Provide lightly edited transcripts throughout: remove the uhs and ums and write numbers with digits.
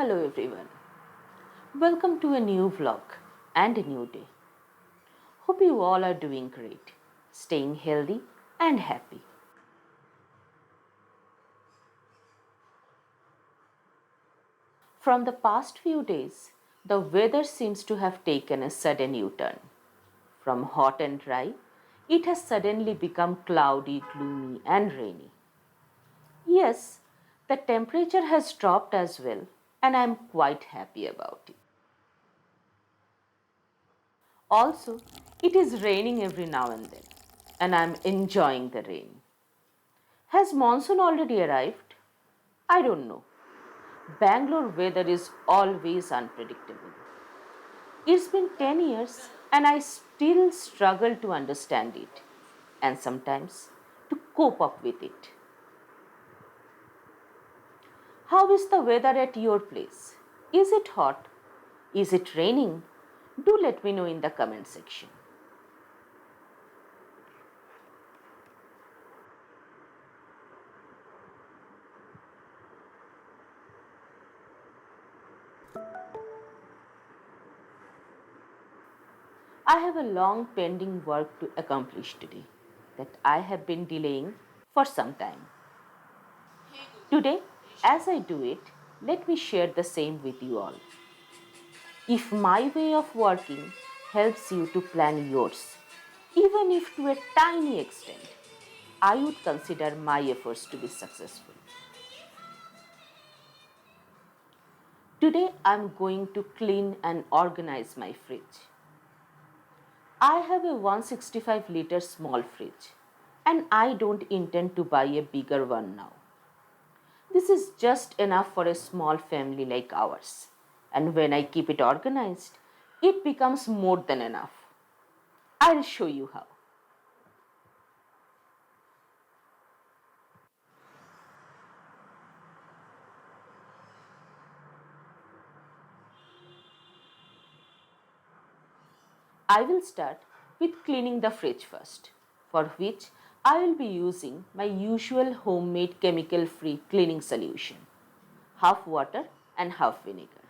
Hello everyone. Welcome to a new vlog and a new day. Hope you all are doing great, staying healthy and happy. From the past few days, the weather seems to have taken a sudden U-turn. From hot and dry, it has suddenly become cloudy, gloomy and rainy. Yes, the temperature has dropped as well, and I am quite happy about it. Also, it is raining every now and then, and I'm enjoying the rain. Has monsoon already arrived? I don't know. Bangalore weather is always unpredictable. It's been 10 years and I still struggle to understand it and sometimes to cope up with it. How is the weather at your place? Is it hot? Is it raining? Do let me know in the comment section. I have a long pending work to accomplish today that I have been delaying for some time. Today, as I do it, let me share the same with you all. If my way of working helps you to plan yours, even if to a tiny extent, I would consider my efforts to be successful. Today, I'm going to clean and organize my fridge. I have a 165-liter small fridge and I don't intend to buy a bigger one now. This is just enough for a small family like ours. And when I keep it organized, it becomes more than enough. I'll show you how. I will start with cleaning the fridge first, for which I will be using my usual homemade chemical-free cleaning solution, half water and half vinegar.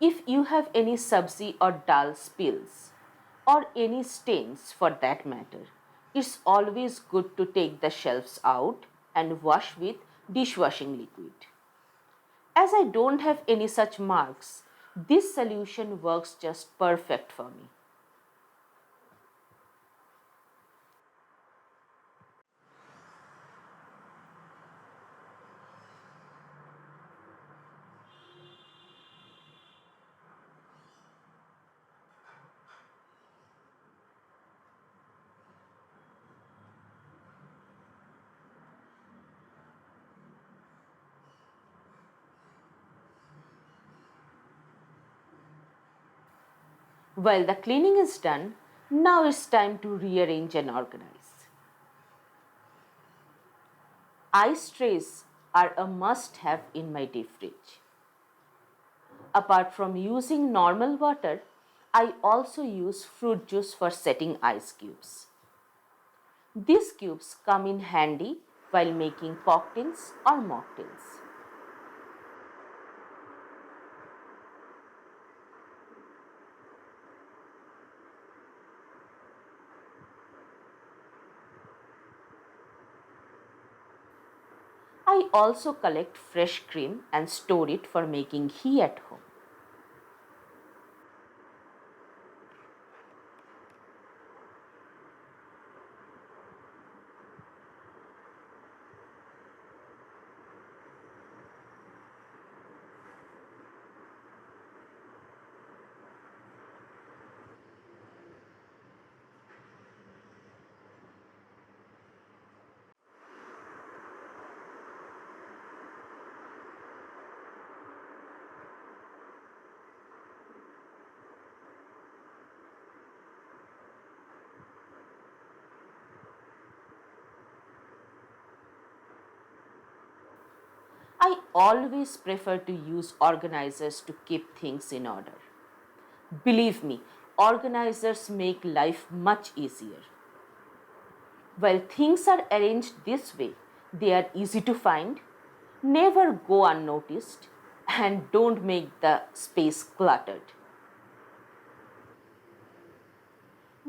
If you have any sabzi or dal spills, or any stains for that matter, it's always good to take the shelves out and wash with dishwashing liquid. As I don't have any such marks, this solution works just perfect for me. While the cleaning is done, now it's time to rearrange and organize. Ice trays are a must-have in my deep fridge. Apart from using normal water, I also use fruit juice for setting ice cubes. These cubes come in handy while making cocktails or mocktails. I also collect fresh cream and store it for making ghee at home. I always prefer to use organizers to keep things in order. Believe me, organizers make life much easier. While things are arranged this way, they are easy to find, Never go unnoticed and don't make the space cluttered.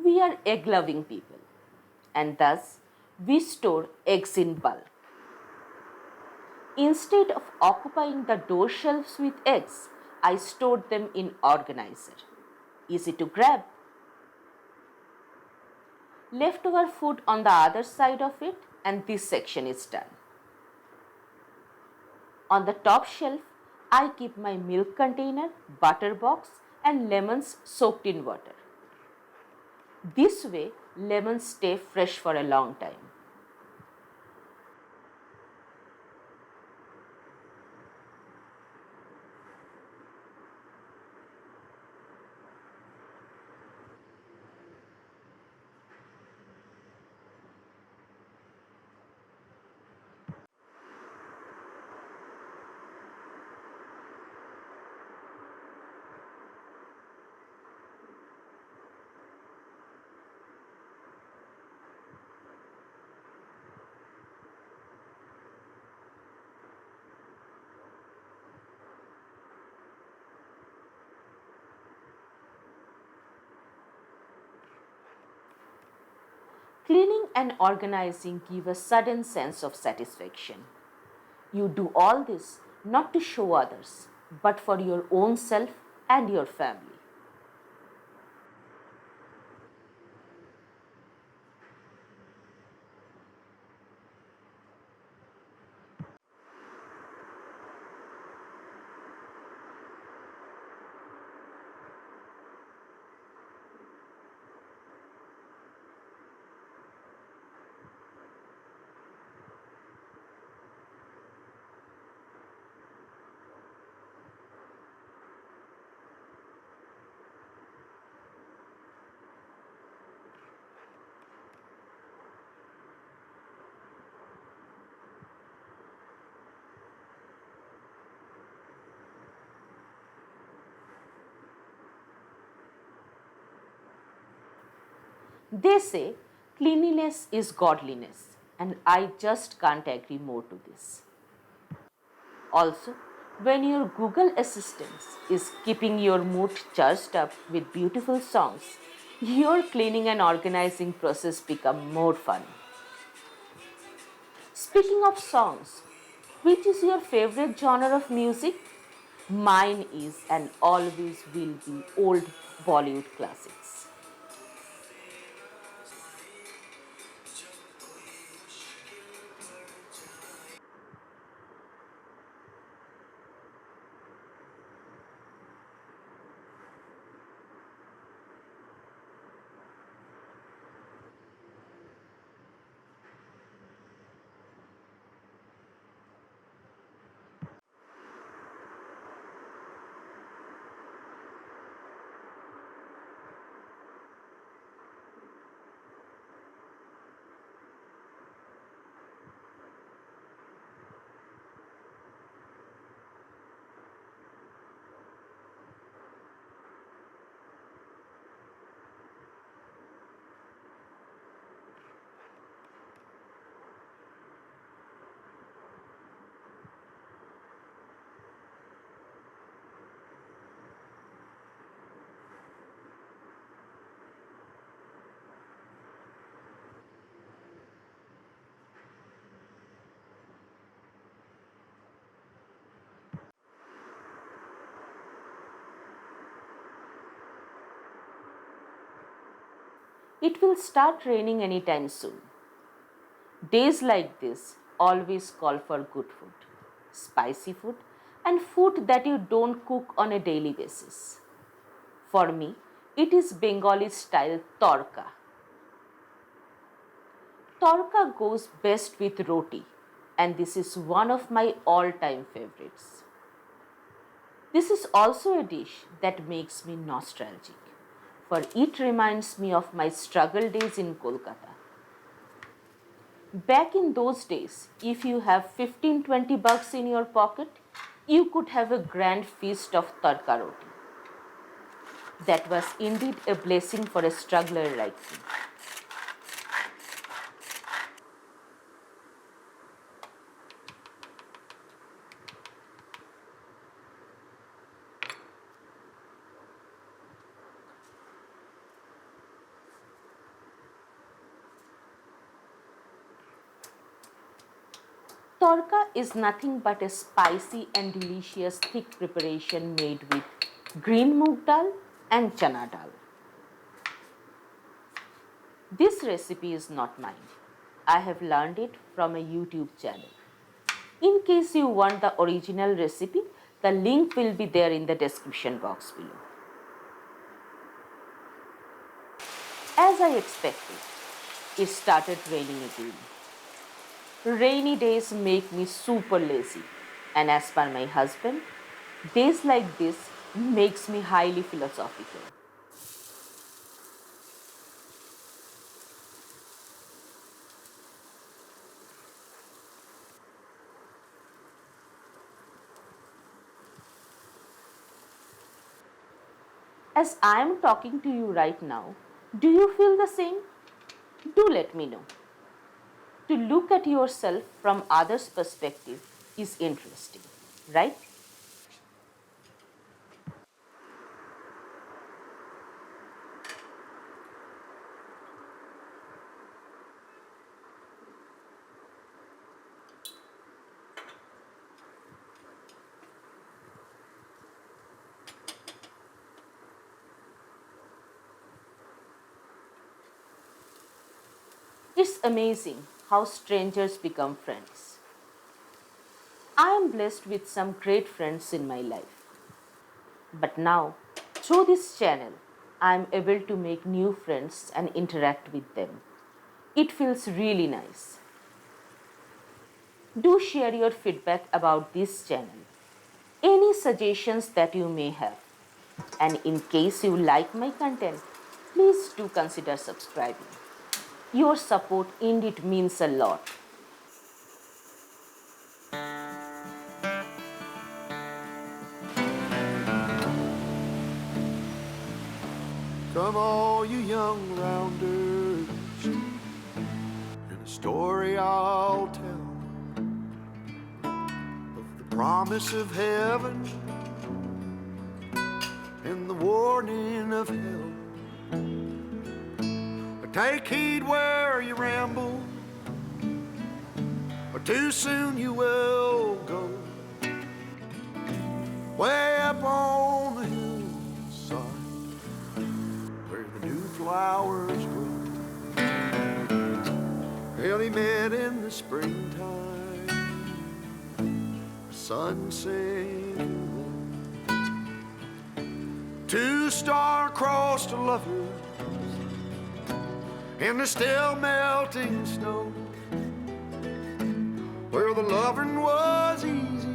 We are egg loving people and thus we store eggs in bulk. Instead of occupying the door shelves with eggs, I stored them in organizer. Easy to grab. Leftover food on the other side of it and this section is done. On the top shelf, I keep my milk container, butter box and lemons soaked in water. This way, lemons stay fresh for a long time. Cleaning and organizing give a sudden sense of satisfaction. You do all this not to show others, but for your own self and your family. They say cleanliness is godliness, and I just can't agree more to this. Also, when your Google Assistant is keeping your mood charged up with beautiful songs, your cleaning and organizing process become more fun. Speaking of songs, which is your favorite genre of music? Mine is and always will be old Bollywood classics. It will start raining anytime soon. Days like this always call for good food, spicy food, and food that you don't cook on a daily basis. For me, it is Bengali style torka. Torka goes best with roti, and this is one of my all time favorites. This is also a dish that makes me nostalgic, for it reminds me of my struggle days in Kolkata. Back in those days, if you have 15-20 bucks in your pocket, you could have a grand feast of tarka roti. That was indeed a blessing for a struggler like me. Torka is nothing but a spicy and delicious thick preparation made with green moong dal and chana dal. This recipe is not mine. I have learned it from a YouTube channel. In case you want the original recipe, the link will be there in the description box below. As I expected, it started raining again. Rainy days make me super lazy, and as per my husband, days like this makes me highly philosophical. As I am talking to you right now, do you feel the same? Do let me know. To look at yourself from others' perspective is interesting, right? It's amazing how strangers become friends. I am blessed with some great friends in my life. But now, through this channel, I am able to make new friends and interact with them. It feels really nice. Do share your feedback about this channel, any suggestions that you may have. And in case you like my content, please do consider subscribing. Your support indeed means a lot. Come all you young rounders, and a story I'll tell of the promise of heaven and the warning of hell. Take heed where you ramble, or too soon you will go. Way up on the hillside where the new flowers grow. Well, he met in the springtime, the sun sinking low. Two star-crossed lovers in the still melting snow, where the loving was easy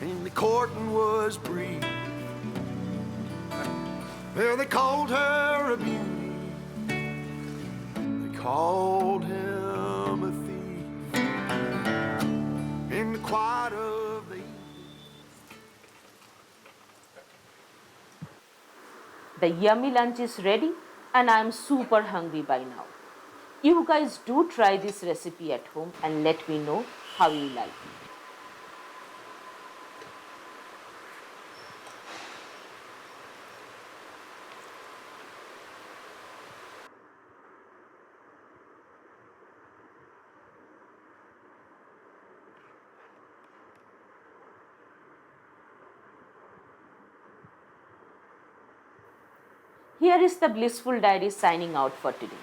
and the courting was brief. Well, they called her a beauty, they called him a thief. In the quiet of the evening, The yummy lunch is ready and I am super hungry by now. You guys do try this recipe at home and let me know how you like it. Here is the Blissful Diary signing out for today.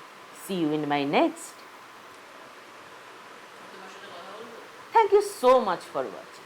See you in my next. Thank you so much for watching.